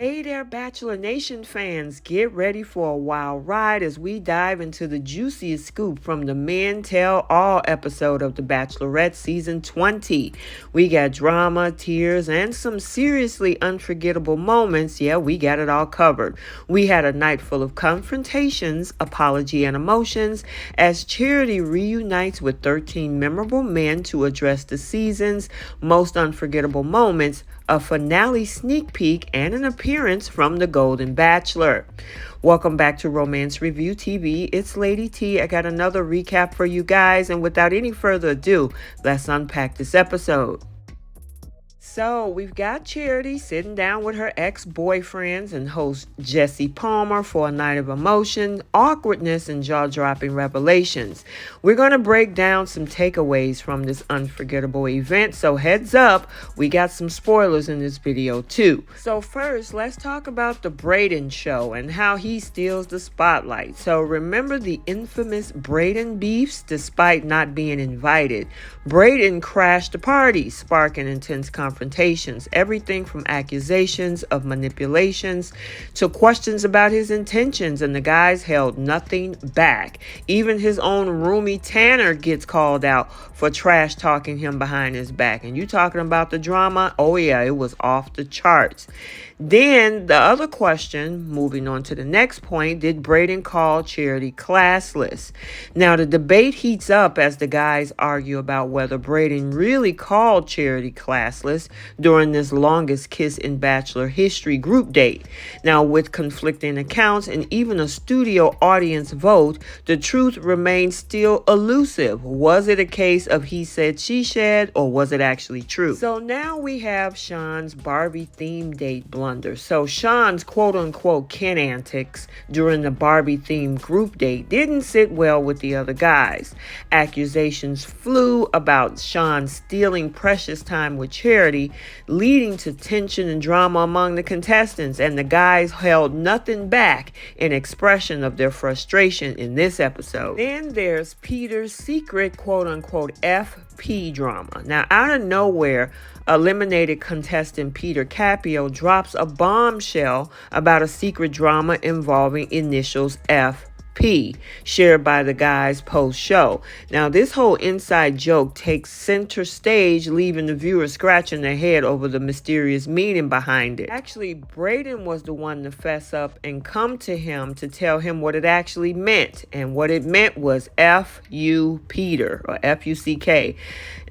Hey there, Bachelor Nation fans. Get ready for a wild ride as we dive into the juiciest scoop from the Men Tell All episode of The Bachelorette Season 20. We got drama, tears, and some seriously unforgettable moments. Yeah, we got it all covered. We had a night full of confrontations, apology, and emotions as Charity reunites with 13 memorable men to address the season's most unforgettable moments, a finale sneak peek, and an appearance from the Golden Bachelor. Welcome back to Romance Review TV. It's Lady T. I got another recap for you guys, and without any further ado, let's unpack this episode. So we've got Charity sitting down with her ex-boyfriends and host Jesse Palmer for a night of emotion, awkwardness, and jaw-dropping revelations. We're going to break down some takeaways from this unforgettable event, so heads up, we got some spoilers in this video too. So first, let's talk about the Brayden Show and how he steals the spotlight. So remember the infamous Brayden beefs despite not being invited. Brayden crashed the party, sparking intense confrontations, everything from accusations of manipulations to questions about his intentions, and the guys held nothing back. Even his own roomie Tanner gets called out for trash talking him behind his back. And you talking about the drama? Oh yeah, it was off the charts. Then the other question, moving on to the next point, did Brayden call Charity classless? Now the debate heats up as the guys argue about whether Brayden really called Charity classless during this longest kiss in Bachelor history group date. Now with conflicting accounts and even a studio audience vote, the truth remains still elusive. Was it a case of he said she said, or was it actually true? So now we have Sean's Barbie themed date blunder. So Sean's quote-unquote Ken antics during the Barbie-themed group date didn't sit well with the other guys. Accusations flew about Sean stealing precious time with Charity, leading to tension and drama among the contestants, and the guys held nothing back in expression of their frustration in this episode. Then there's Peter's secret quote-unquote FP drama. Now, out of nowhere, eliminated contestant Peter Capio drops a bombshell about a secret drama involving initials FP, shared by the guys post-show. Now, this whole inside joke takes center stage, leaving the viewers scratching their head over the mysterious meaning behind it. Actually, Brayden was the one to fess up and come to him to tell him what it actually meant. And what it meant was F-U Peter, or F-U-C-K.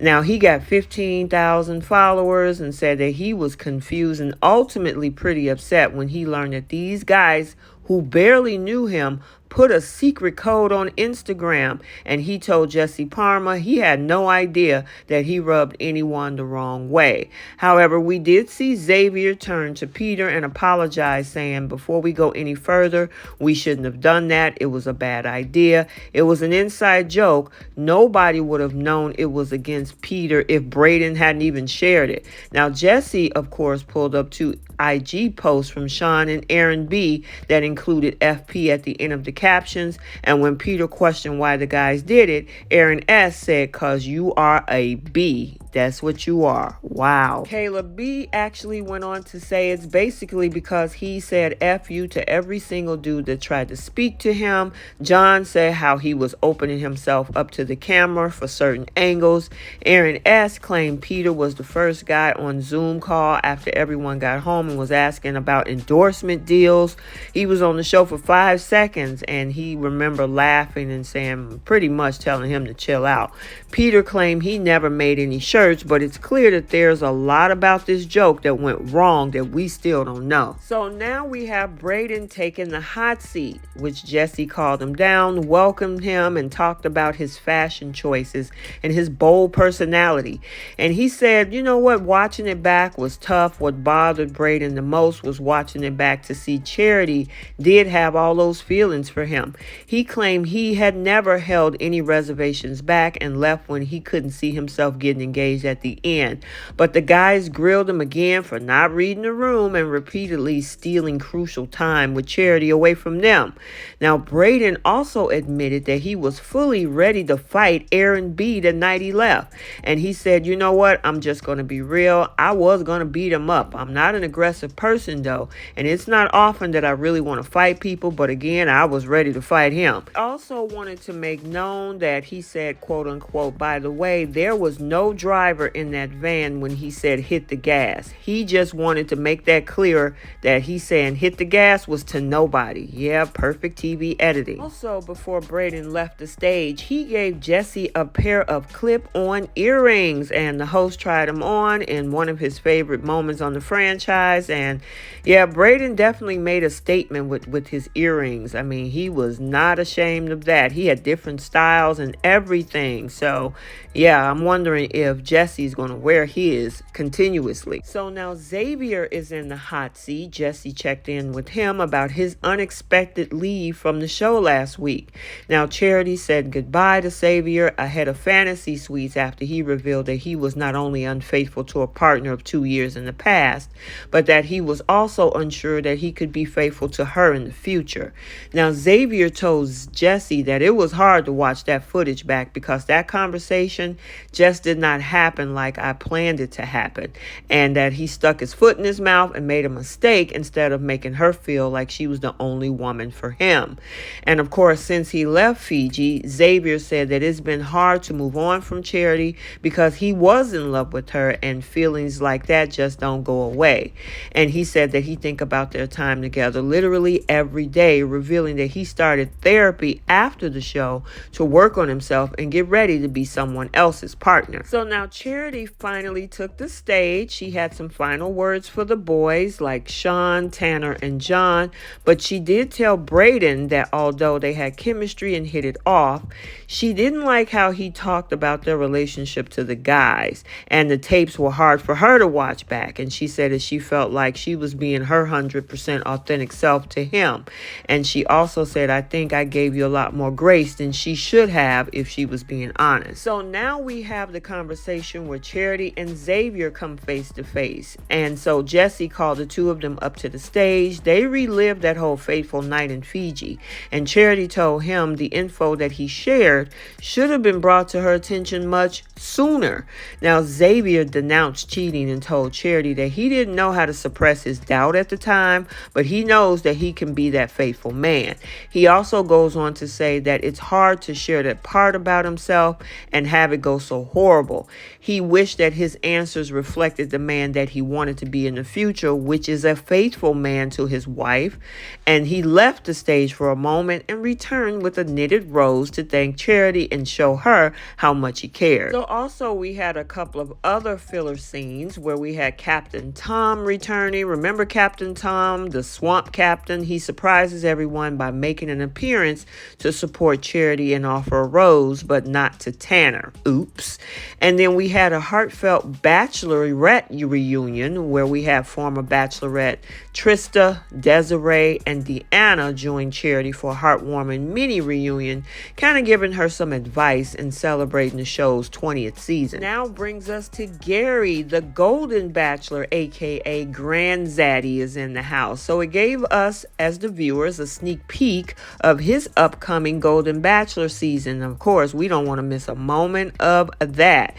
Now, he got 15,000 followers and said that he was confused and ultimately pretty upset when he learned that these guys who barely knew him put a secret code on Instagram, and he told Jesse Palmer he had no idea that he rubbed anyone the wrong way. However, we did see Xavier turn to Peter and apologize, saying, before we go any further, we shouldn't have done that. It was a bad idea. It was an inside joke. Nobody would have known it was against Peter if Brayden hadn't even shared it. Now, Jesse, of course, pulled up two IG posts from Sean and Aaron B that included FP at the end of the captions, and when Peter questioned why the guys did it, Aaron S said, "'Cause you are a B. That's what you are." Wow. Caleb B actually went on to say it's basically because he said F you to every single dude that tried to speak to him. John said how he was opening himself up to the camera for certain angles. Aaron S claimed Peter was the first guy on Zoom call after everyone got home and was asking about endorsement deals. He was on the show for 5 seconds and he remembered laughing and saying, pretty much telling him to chill out. Peter claimed he never made any shirts, but it's clear that there's a lot about this joke that went wrong that we still don't know. So now we have Brayden taking the hot seat, which Jesse called him down, welcomed him, and talked about his fashion choices and his bold personality. And he said, you know what, watching it back was tough. What bothered Brayden the most was watching it back to see Charity did have all those feelings for him. He claimed he had never held any reservations back and left when he couldn't see himself getting engaged stage at the end. But the guys grilled him again for not reading the room and repeatedly stealing crucial time with Charity away from them. Now, Brayden also admitted that he was fully ready to fight Aaron B the night he left. And he said, you know what? I'm just going to be real. I was going to beat him up. I'm not an aggressive person, though. And it's not often that I really want to fight people. But again, I was ready to fight him. Also wanted to make known that he said, quote unquote, by the way, there was no driver in that van when he said hit the gas. He just wanted to make that clear that he saying hit the gas was to nobody. Yeah, perfect TV editing. Also, before Brayden left the stage, he gave Jesse a pair of clip-on earrings, and the host tried them on in one of his favorite moments on the franchise. And yeah, Brayden definitely made a statement with his earrings. I mean, he was not ashamed of that. He had different styles and everything. So yeah, I'm wondering if Jesse's going to wear his continuously. So now Xavier is in the hot seat. Jesse checked in with him about his unexpected leave from the show last week. Now, Charity said goodbye to Xavier ahead of fantasy suites after he revealed that he was not only unfaithful to a partner of 2 years in the past, but that he was also unsure that he could be faithful to her in the future. Now, Xavier told Jesse that it was hard to watch that footage back because that conversation just did not happen like I planned it to happen, and that he stuck his foot in his mouth and made a mistake instead of making her feel like she was the only woman for him. And of course, since he left Fiji, Xavier said that it's been hard to move on from Charity because he was in love with her and feelings like that just don't go away. And he said that he think about their time together literally every day, revealing that he started therapy after the show to work on himself and get ready to be someone else's partner. So now Charity finally took the stage. She had some final words for the boys like Sean, Tanner, and John, but she did tell Brayden that although they had chemistry and hit it off, she didn't like how he talked about their relationship to the guys, and the tapes were hard for her to watch back. And she said that she felt like she was being her 100% authentic self to him. And she also said, I think I gave you a lot more grace than she should have if she was being honest. So now we have the conversation where Charity and Xavier come face to face. And so Jesse called the two of them up to the stage. They relived that whole fateful night in Fiji. And Charity told him the info that he shared should have been brought to her attention much sooner. Now, Xavier denounced cheating and told Charity that he didn't know how to suppress his doubt at the time, but he knows that he can be that faithful man. He also goes on to say that it's hard to share that part about himself and have it go so horrible. He wished that his answers reflected the man that he wanted to be in the future, which is a faithful man to his wife. And he left the stage for a moment and returned with a knitted rose to thank Charity and show her how much he cared. So also we had a couple of other filler scenes where we had Captain Tom returning. Remember Captain Tom, the swamp captain? He surprises everyone by making an appearance to support Charity and offer a rose, but not to Tanner. Oops. And then we had a heartfelt Bachelorette reunion where we have former Bachelorette Trista, Desiree, and Deanna join Charity for a heartwarming mini reunion, kind of giving her some advice and celebrating the show's 20th season. Now brings us to Gary, the Golden Bachelor, aka Grand Zaddy, is in the house. So it gave us, as the viewers, a sneak peek of his upcoming Golden Bachelor season. Of course, we don't want to miss a moment of that.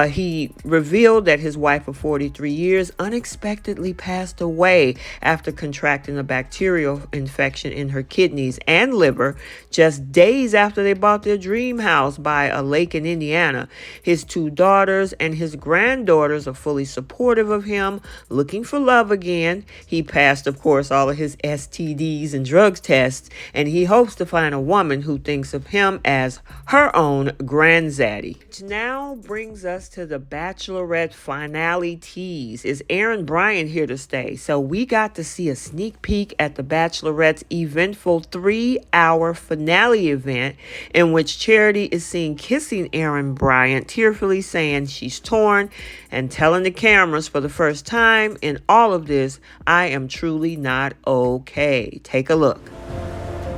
He revealed that his wife of 43 years unexpectedly passed away after contracting a bacterial infection in her kidneys and liver just days after they bought their dream house by a lake in Indiana. His two daughters and his granddaughters are fully supportive of him, looking for love again. He passed, of course, all of his STDs and drugs tests, and he hopes to find a woman who thinks of him as her own Grand Zaddy. Which now brings us to the Bachelorette finale tease. Is Aaron Bryant here to stay? So we got to see a sneak peek at the Bachelorette's eventful 3-hour finale event in which Charity is seen kissing Aaron Bryant, tearfully saying she's torn and telling the cameras for the first time in all of this, I am truly not okay. Take a look.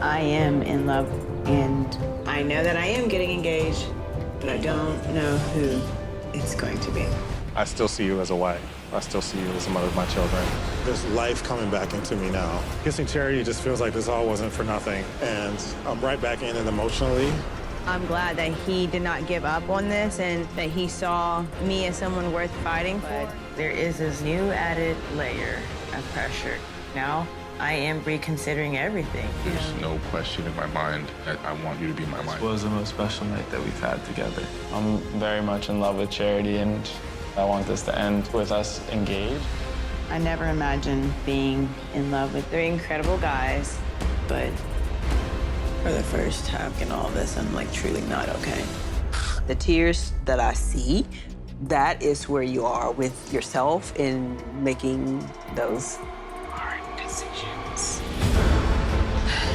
I am in love, and I know that I am getting engaged, but I don't know who it's going to be. I still see you as a wife. I still see you as a mother of my children. There's life coming back into me now. Kissing Charity just feels like this all wasn't for nothing. And I'm right back in it emotionally. I'm glad that he did not give up on this and that he saw me as someone worth fighting for. There is this new added layer of pressure. Now, I am reconsidering everything. There's no question in my mind that I want you to be my wife. This was the most special night that we've had together. I'm very much in love with Charity, and I want this to end with us engaged. I never imagined being in love with three incredible guys, but for the first time in all this, I'm like truly not okay. The tears that I see, that is where you are with yourself in making those hard decisions.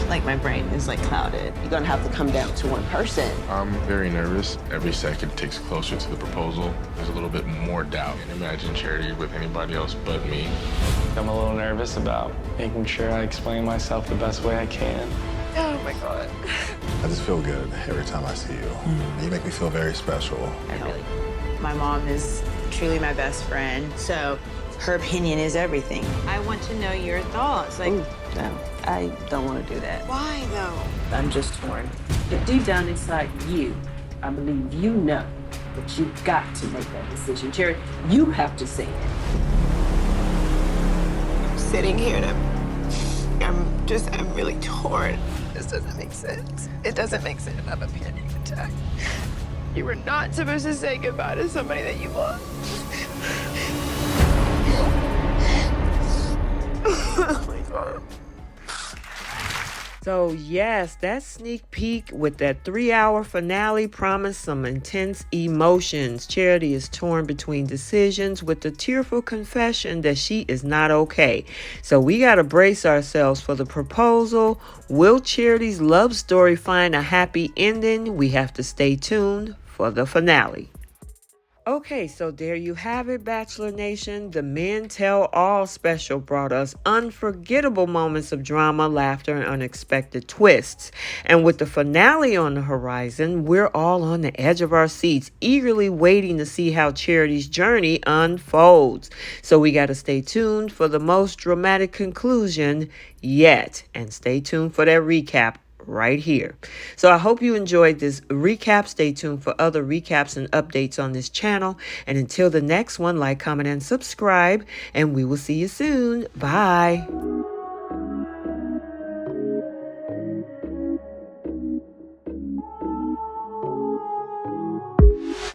Like my brain is like clouded. You're gonna have to come down to one person. I'm very nervous. Every second takes closer to the proposal. There's a little bit more doubt. And imagine Charity with anybody else but me. I'm a little nervous about making sure I explain myself the best way I can. Oh my God. I just feel good every time I see you. You make me feel very special. My mom is truly my best friend, so her opinion is everything. I want to know your thoughts. Like, Ooh, no, I don't want to do that. why though? I'm just torn. But deep down inside you, I believe you know that you've got to make that decision. Charity, you have to say it. Sitting here and I'm really torn. This doesn't make sense. It doesn't make sense. I'm a panic attack. You were not supposed to say goodbye to somebody that you love. Oh my God. So yes, that sneak peek with that 3-hour finale promised some intense emotions. Charity is torn between decisions with the tearful confession that she is not okay. So we got to brace ourselves for the proposal. Will Charity's love story find a happy ending? We have to stay tuned for the finale. Okay, so there you have it, Bachelor Nation. The Men Tell All special brought us unforgettable moments of drama, laughter, and unexpected twists. And with the finale on the horizon, we're all on the edge of our seats, eagerly waiting to see how Charity's journey unfolds. So we got to stay tuned for the most dramatic conclusion yet. And stay tuned for that recap right here. So I hope you enjoyed this recap. Stay tuned for other recaps and updates on this channel. And until the next one, like, comment, and subscribe. And we will see you soon. Bye.